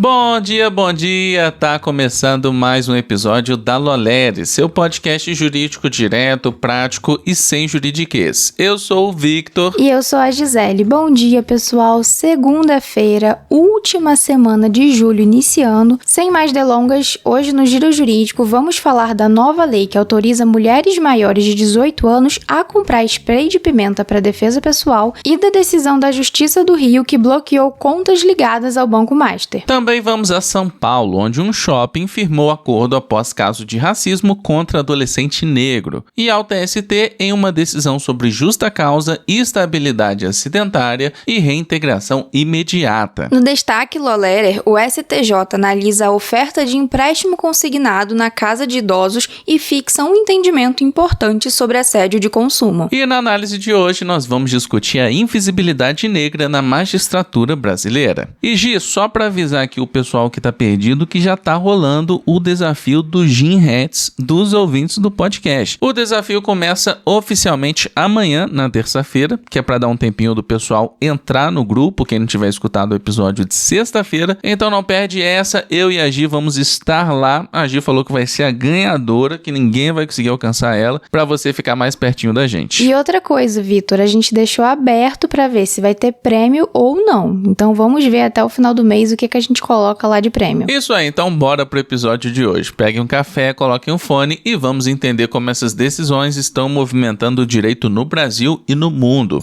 Bom dia, tá começando mais um episódio da Lolere, seu podcast jurídico direto, prático e sem juridiquês. Eu sou o Victor. E eu sou a Gisele. Bom dia, pessoal. Segunda-feira, última semana de julho iniciando. Sem mais delongas, hoje no Giro Jurídico vamos falar da nova lei que autoriza mulheres maiores de 18 anos a comprar spray de pimenta para defesa pessoal e da decisão da Justiça do Rio que bloqueou contas ligadas ao Banco Master. Também vamos a São Paulo, onde um shopping firmou acordo após caso de racismo contra adolescente negro, e ao TST em uma decisão sobre justa causa, estabilidade acidentária e reintegração imediata. No destaque Lolerer, o STJ analisa a oferta de empréstimo consignado na casa de idosos e fixa um entendimento importante sobre assédio de consumo. E na análise de hoje nós vamos discutir a invisibilidade negra na magistratura brasileira. E Gi, só para avisar aqui o pessoal que tá perdido que já tá rolando o desafio do Gin Hats dos ouvintes do podcast. O desafio começa oficialmente amanhã, na terça-feira, que é para dar um tempinho do pessoal entrar no grupo, quem não tiver escutado o episódio de sexta-feira. Então não perde essa, eu e a Gi vamos estar lá. A Gi falou que vai ser a ganhadora, que ninguém vai conseguir alcançar ela, para você ficar mais pertinho da gente. E outra coisa, Vitor, a gente deixou aberto para ver se vai ter prêmio ou não. Então vamos ver até o final do mês o que a gente coloca lá de prêmio. Isso aí, então bora pro episódio de hoje. Peguem um café, coloquem um fone e vamos entender como essas decisões estão movimentando o direito no Brasil e no mundo.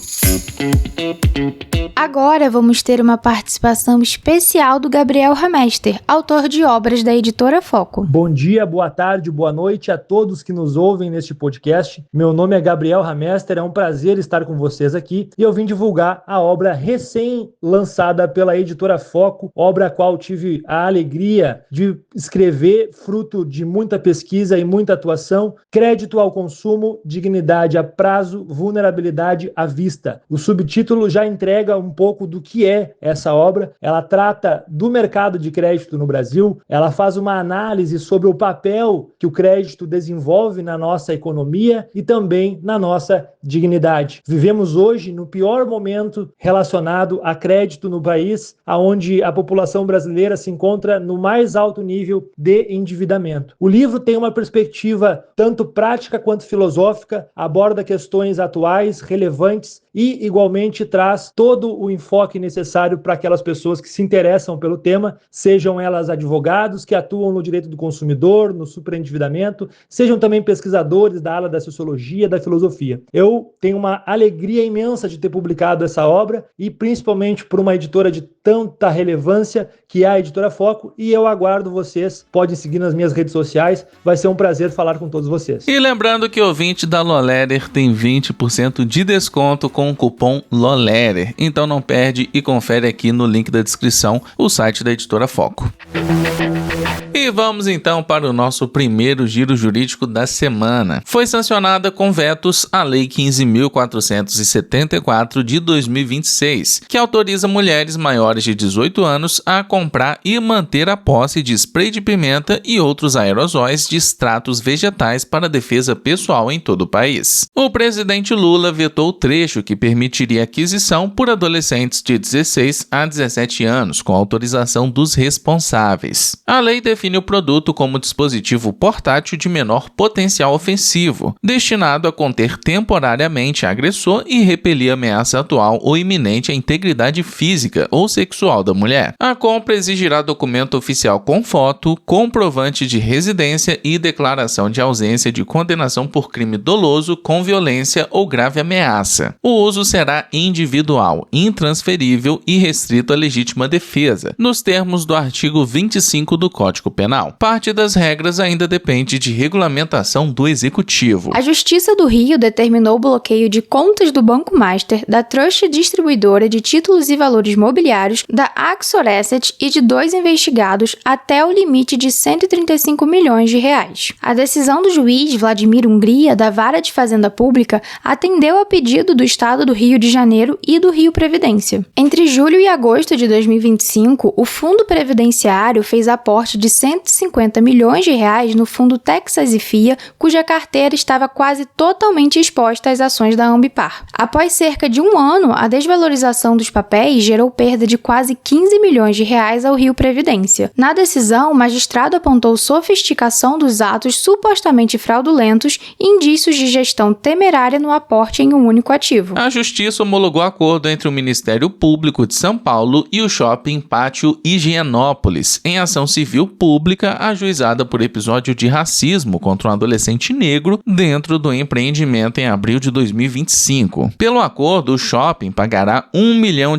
Agora vamos ter uma participação especial do Gabriel Hamester, autor de obras da editora Foco. Bom dia, boa tarde, boa noite a todos que nos ouvem neste podcast. Meu nome é Gabriel Hamester, é um prazer estar com vocês aqui e eu vim divulgar a obra recém-lançada pela editora Foco, obra a qual tive a alegria de escrever, fruto de muita pesquisa e muita atuação, Crédito ao Consumo, Dignidade a Prazo, Vulnerabilidade à Vista. O subtítulo já entrega um pouco do que é essa obra. Ela trata do mercado de crédito no Brasil, ela faz uma análise sobre o papel que o crédito desenvolve na nossa economia e também na nossa dignidade. Vivemos hoje no pior momento relacionado a crédito no país, onde a população brasileira se encontra no mais alto nível de endividamento. O livro tem uma perspectiva tanto prática quanto filosófica, aborda questões atuais, relevantes e, igualmente, traz todo o enfoque necessário para aquelas pessoas que se interessam pelo tema, sejam elas advogados que atuam no direito do consumidor, no superendividamento, sejam também pesquisadores da área da sociologia, da filosofia. Eu tenho uma alegria imensa de ter publicado essa obra e principalmente por uma editora de tanta relevância que é a editora Foco, e eu aguardo vocês, podem seguir nas minhas redes sociais, vai ser um prazer falar com todos vocês. E lembrando que o ouvinte da Lolerer tem 20% de desconto com o cupom Lolerer, então não perde e confere aqui no link da descrição o site da editora Foco. E vamos então para o nosso primeiro giro jurídico da semana. Foi sancionada com vetos a Lei 15.474 de 2026, que autoriza mulheres maiores de 18 anos a comprar e manter a posse de spray de pimenta e outros aerosóis de extratos vegetais para defesa pessoal em todo o país. O presidente Lula vetou o trecho que permitiria a aquisição por adolescentes de 16 a 17 anos, com autorização dos responsáveis. A lei define o produto como dispositivo portátil de menor potencial ofensivo, destinado a conter temporariamente agressor e repelir ameaça atual ou iminente à integridade física ou sexual da mulher. A compra exigirá documento oficial com foto, comprovante de residência e declaração de ausência de condenação por crime doloso com violência ou grave ameaça. O uso será individual, intransferível e restrito à legítima defesa, nos termos do artigo 25 do Código Penal. Parte das regras ainda depende de regulamentação do Executivo. A Justiça do Rio determinou o bloqueio de contas do Banco Master, da Trust Distribuidora de Títulos e Valores Mobiliários, da Axor Asset e de 2 investigados até o limite de 135 milhões de reais. A decisão do juiz Vladimir Hungria, da Vara de Fazenda Pública, atendeu a pedido do Estado do Rio de Janeiro e do Rio Previdência. Entre julho e agosto de 2025, o Fundo Previdenciário fez aporte de R$150 milhões no fundo Texas e FIA, cuja carteira estava quase totalmente exposta às ações da Ambipar. Após cerca de um ano, a desvalorização dos papéis gerou perda de quase R$15 milhões ao Rio Previdência. Na decisão, o magistrado apontou sofisticação dos atos supostamente fraudulentos e indícios de gestão temerária no aporte em um único ativo. A Justiça homologou acordo entre o Ministério Público de São Paulo e o Shopping Pátio Higienópolis, em ação civil pública ajuizada por episódio de racismo contra um adolescente negro dentro do empreendimento em abril de 2025. Pelo acordo, o shopping pagará R$1 milhão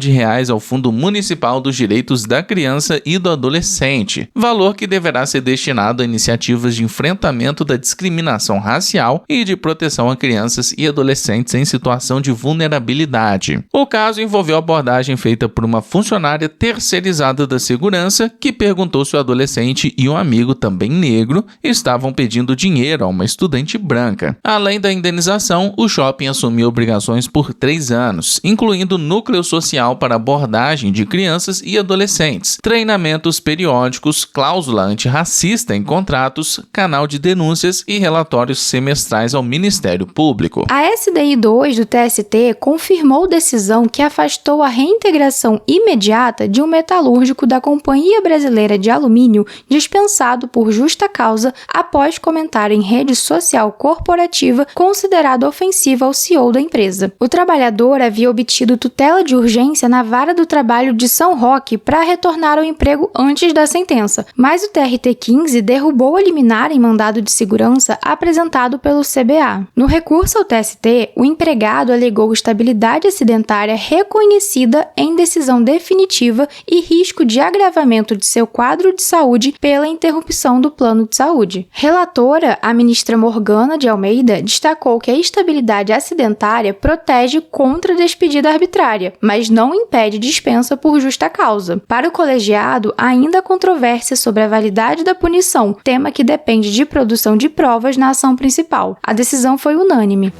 ao Fundo Municipal dos Direitos da Criança e do Adolescente, valor que deverá ser destinado a iniciativas de enfrentamento da discriminação racial e de proteção a crianças e adolescentes em situação de vulnerabilidade. O caso envolveu abordagem feita por uma funcionária terceirizada da segurança que perguntou se o adolescente e um amigo também negro estavam pedindo dinheiro a uma estudante branca. Além da indenização, o shopping assumiu obrigações por 3 anos, incluindo núcleo social para abordagem de crianças e adolescentes, treinamentos periódicos, cláusula antirracista em contratos, canal de denúncias e relatórios semestrais ao Ministério Público. A SDI 2 do TST confirmou decisão que afastou a reintegração imediata de um metalúrgico da Companhia Brasileira de Alumínio dispensado por justa causa após comentário em rede social corporativa considerado ofensivo ao CEO da empresa. O trabalhador havia obtido tutela de urgência na Vara do Trabalho de São Roque para retornar ao emprego antes da sentença, mas o TRT-15 derrubou a liminar em mandado de segurança apresentado pelo CBA. No recurso ao TST, o empregado alegou estabilidade acidentária reconhecida em decisão definitiva e risco de agravamento de seu quadro de saúde pela interrupção do plano de saúde. Relatora, a ministra Morgana de Almeida, destacou que a estabilidade acidentária protege contra a despedida arbitrária, mas não impede dispensa por justa causa. Para o colegiado, ainda há controvérsia sobre a validade da punição, tema que depende de produção de provas na ação principal. A decisão foi unânime.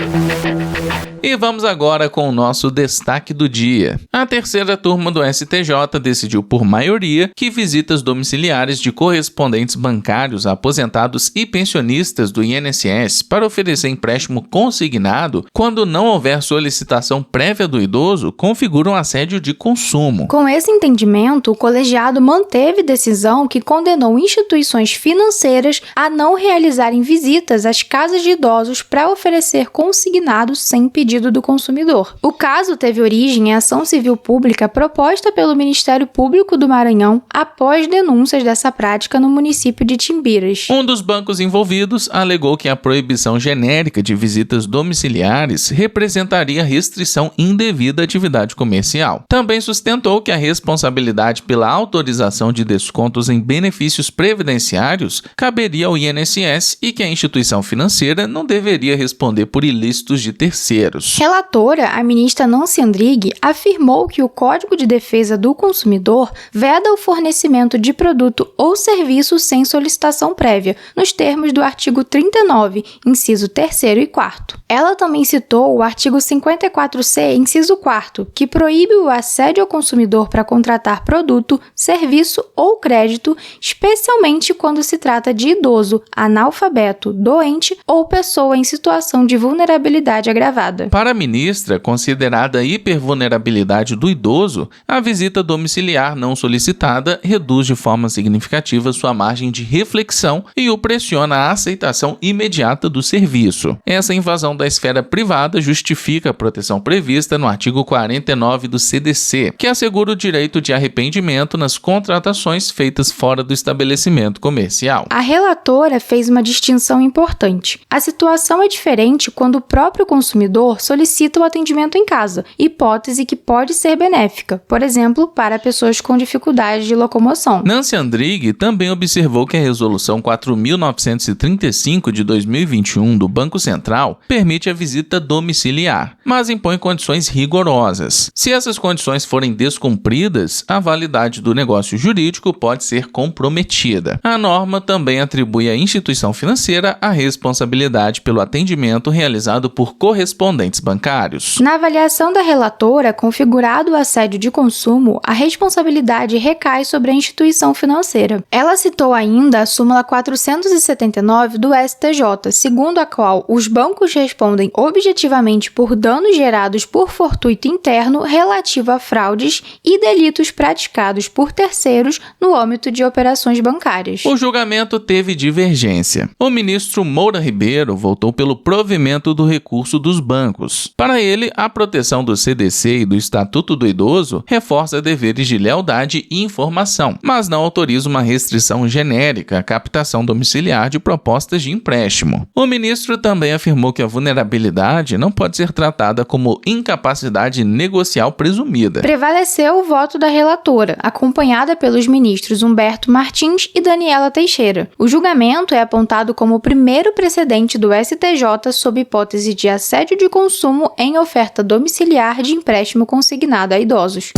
E vamos agora com o nosso destaque do dia. A terceira turma do STJ decidiu por maioria que visitas domiciliares de correspondentes bancários, aposentados e pensionistas do INSS para oferecer empréstimo consignado, quando não houver solicitação prévia do idoso, configuram assédio de consumo. Com esse entendimento, o colegiado manteve decisão que condenou instituições financeiras a não realizarem visitas às casas de idosos para oferecer consignado sem pedido do consumidor. O caso teve origem em ação civil pública proposta pelo Ministério Público do Maranhão após denúncias dessa prática no município de Timbiras. Um dos bancos envolvidos alegou que a proibição genérica de visitas domiciliares representaria restrição indevida à atividade comercial. Também sustentou que a responsabilidade pela autorização de descontos em benefícios previdenciários caberia ao INSS e que a instituição financeira não deveria responder por ilícitos de terceiros. Relatora, a ministra Nancy Andrighi, afirmou que o Código de Defesa do Consumidor veda o fornecimento de produto ou serviço sem solicitação prévia, nos termos do artigo 39, inciso 3º e 4º. Ela também citou o artigo 54C, inciso 4º, que proíbe o assédio ao consumidor para contratar produto, serviço ou crédito, especialmente quando se trata de idoso, analfabeto, doente ou pessoa em situação de vulnerabilidade agravada. Para a ministra, considerada a hipervulnerabilidade do idoso, a visita domiciliar não solicitada reduz de forma significativa sua margem de reflexão e o pressiona à aceitação imediata do serviço. Essa invasão da esfera privada justifica a proteção prevista no artigo 49 do CDC, que assegura o direito de arrependimento nas contratações feitas fora do estabelecimento comercial. A relatora fez uma distinção importante. A situação é diferente quando o próprio consumidor solicita o atendimento em casa, hipótese que pode ser benéfica, por exemplo, para pessoas com dificuldade de locomoção. Nancy Andrighi também observou que a Resolução 4.935 de 2021 do Banco Central permite a visita domiciliar, mas impõe condições rigorosas. Se essas condições forem descumpridas, a validade do negócio jurídico pode ser comprometida. A norma também atribui à instituição financeira a responsabilidade pelo atendimento realizado por correspondentes bancários. Na avaliação da relatora, configurado o assédio de consumo, a responsabilidade recai sobre a instituição financeira. Ela citou ainda a súmula 479 do STJ, segundo a qual os bancos respondem objetivamente por danos gerados por fortuito interno relativo a fraudes e delitos praticados por terceiros no âmbito de operações bancárias. O julgamento teve divergência. O ministro Moura Ribeiro votou pelo provimento do recurso dos bancos. Para ele, a proteção do CDC e do Estatuto do Idoso reforça deveres de lealdade e informação, mas não autoriza uma restrição genérica à captação domiciliar de propostas de empréstimo. O ministro também afirmou que a vulnerabilidade não pode ser tratada como incapacidade negocial presumida. Prevaleceu o voto da relatora, acompanhada pelos ministros Humberto Martins e Daniela Teixeira. O julgamento é apontado como o primeiro precedente do STJ sob hipótese de assédio de consumo em oferta domiciliar de empréstimo consignado a idosos.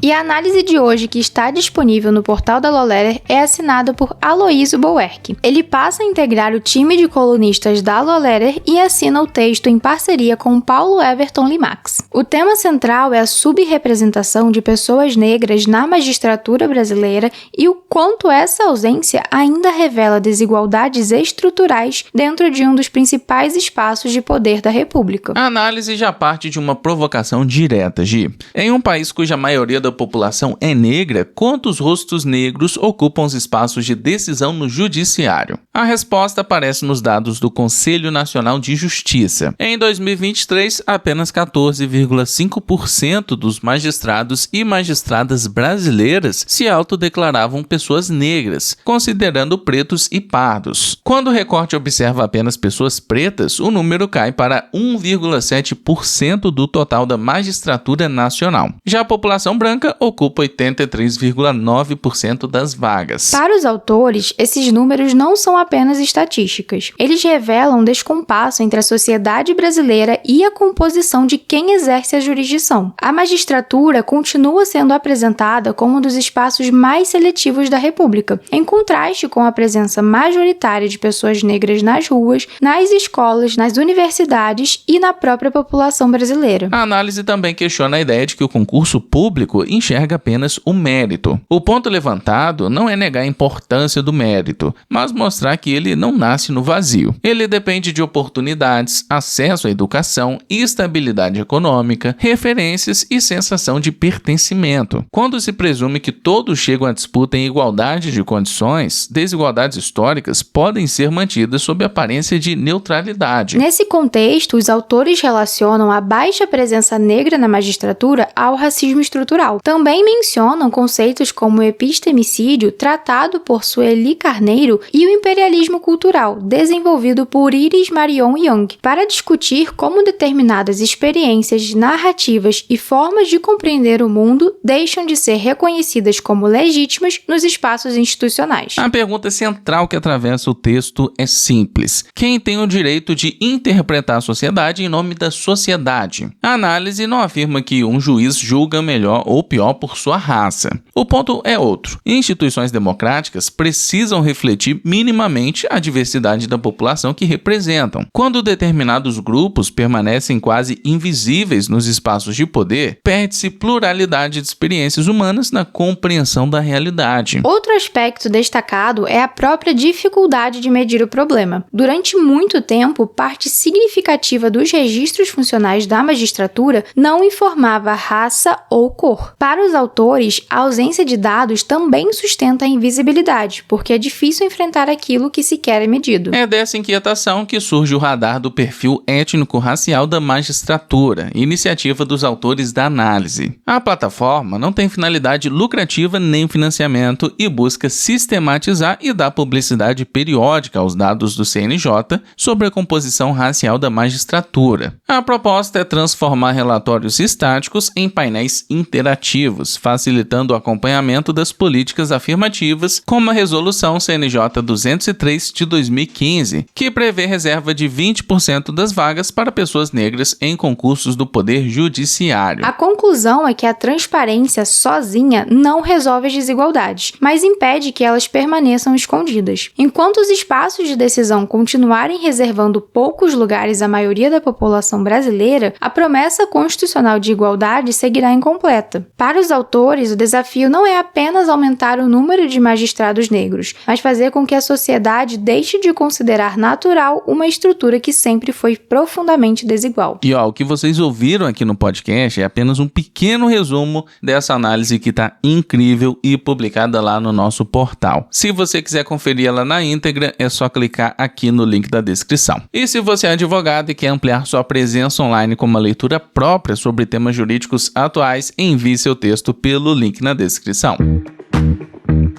E a análise de hoje, que está disponível no portal da Law Letter, é assinada por Aloysio Boerck. Ele passa a integrar o time de colunistas da Law Letter e assina o texto em parceria com Paulo Everton Limax. O tema central é a subrepresentação de pessoas negras na magistratura brasileira e o quanto essa ausência ainda revela desigualdades estruturais dentro de um dos principais espaços de poder da República. A análise já parte de uma provocação direta, Gi. Em um país cuja maioria da população é negra, quantos rostos negros ocupam os espaços de decisão no judiciário? A resposta aparece nos dados do Conselho Nacional de Justiça. Em 2023, apenas 14,5% dos magistrados e magistradas brasileiras se autodeclaravam pessoas negras, considerando pretos e pardos. Quando o recorte observa apenas pessoas pretas, o número cai para 1,7% do total da magistratura nacional. Já a população branca ocupa 83,9% das vagas. Para os autores, esses números não são apenas estatísticas. Eles revelam um descompasso entre a sociedade brasileira e a composição de quem exerce a jurisdição. A magistratura continua sendo apresentada como um dos espaços mais seletivos da República, em contraste com a presença majoritária de pessoas negras nas ruas, nas escolas, nas universidades e na própria população brasileira. A análise também questiona a ideia de que o concurso público enxerga apenas o mérito. O ponto levantado não é negar a importância do mérito, mas mostrar que ele não nasce no vazio. Ele depende de oportunidades, acesso à educação, estabilidade econômica, referências e sensação de pertencimento. Quando se presume que todos chegam à disputa em igualdade de condições, desigualdades históricas podem ser mantidas sob aparência de neutralidade. Nesse contexto, os autores relacionam a baixa presença negra na magistratura ao racismo estrutural. Também mencionam conceitos como o epistemicídio, tratado por Sueli Carneiro, e o imperialismo cultural, desenvolvido por Iris Marion Young, para discutir como determinadas experiências, narrativas e formas de compreender o mundo deixam de ser reconhecidas como legítimas nos espaços institucionais. A pergunta central que atravessa o texto é simples: quem tem o direito de interpretar a sociedade em nome da sociedade? A análise não afirma que um juiz julga melhor ou pior por sua raça. O ponto é outro. Instituições democráticas precisam refletir minimamente a diversidade da população que representam. Quando determinados grupos permanecem quase invisíveis nos espaços de poder, perde-se pluralidade de experiências humanas na compreensão da realidade. Outro aspecto destacado é a própria dificuldade de medir o problema. Durante muito tempo, parte significativa dos registros funcionais da magistratura não informava raça ou cor. Para os autores, a ausência de dados também sustenta a invisibilidade, porque é difícil enfrentar aquilo que sequer é medido. É dessa inquietação que surge o radar do perfil étnico-racial da magistratura, iniciativa dos autores da análise. A plataforma não tem finalidade lucrativa nem financiamento e busca sistematizar e dar publicidade periódica aos dados do CNJ sobre a composição racial da magistratura. A proposta é transformar relatórios estáticos em painéis interativos, facilitando o acompanhamento das políticas afirmativas, como a Resolução CNJ 203 de 2015, que prevê reserva de 20% das vagas para pessoas negras em concursos do Poder Judiciário. A conclusão é que a transparência sozinha não resolve as desigualdades, mas impede que elas permaneçam escondidas. Enquanto os espaços de decisão continuarem reservando poucos lugares à maioria da população brasileira, a promessa constitucional de igualdade seguirá incompleta. Para os autores, o desafio não é apenas aumentar o número de magistrados negros, mas fazer com que a sociedade deixe de considerar natural uma estrutura que sempre foi profundamente desigual. E o que vocês ouviram aqui no podcast é apenas um pequeno resumo dessa análise que está incrível e publicada lá no nosso portal. Se você quiser conferir ela na íntegra, é só clicar aqui no link da descrição. E se você é advogado e quer ampliar sua presença online com uma leitura própria sobre temas jurídicos atuais, envie seu texto pelo link na descrição.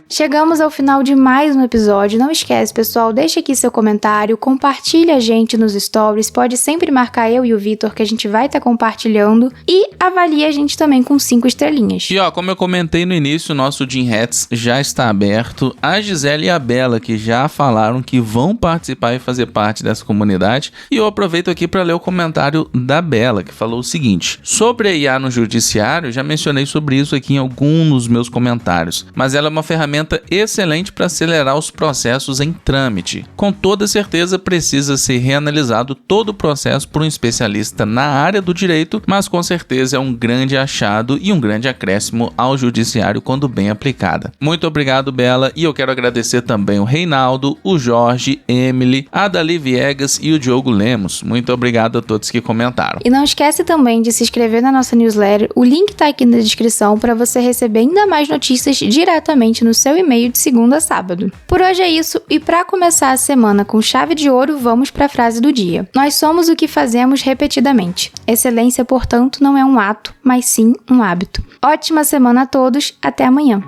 Chegamos ao final de mais um episódio. Não esquece, pessoal, deixa aqui seu comentário, compartilha a gente nos stories, pode sempre marcar eu e o Vitor que a gente vai estar compartilhando e avalie a gente também com 5 estrelinhas. E como eu comentei no início, o nosso Jim Hats já está aberto. A Gisele e a Bela que já falaram que vão participar e fazer parte dessa comunidade. E eu aproveito aqui para ler o comentário da Bela, que falou o seguinte: sobre a IA no judiciário, já mencionei sobre isso aqui em alguns dos meus comentários, mas ela é uma ferramenta excelente para acelerar os processos em trâmite. Com toda certeza precisa ser reanalisado todo o processo por um especialista na área do direito, mas com certeza é um grande achado e um grande acréscimo ao judiciário quando bem aplicada. Muito obrigado, Bela, e eu quero agradecer também o Reinaldo, o Jorge, Emily, a Dali Viegas e o Diogo Lemos. Muito obrigado a todos que comentaram. E não esquece também de se inscrever na nossa newsletter, o link está aqui na descrição para você receber ainda mais notícias diretamente no seu e-mail de segunda a sábado. Por hoje é isso, e para começar a semana com chave de ouro, vamos para a frase do dia. Nós somos o que fazemos repetidamente. Excelência, portanto, não é um ato, mas sim um hábito. Ótima semana a todos, até amanhã.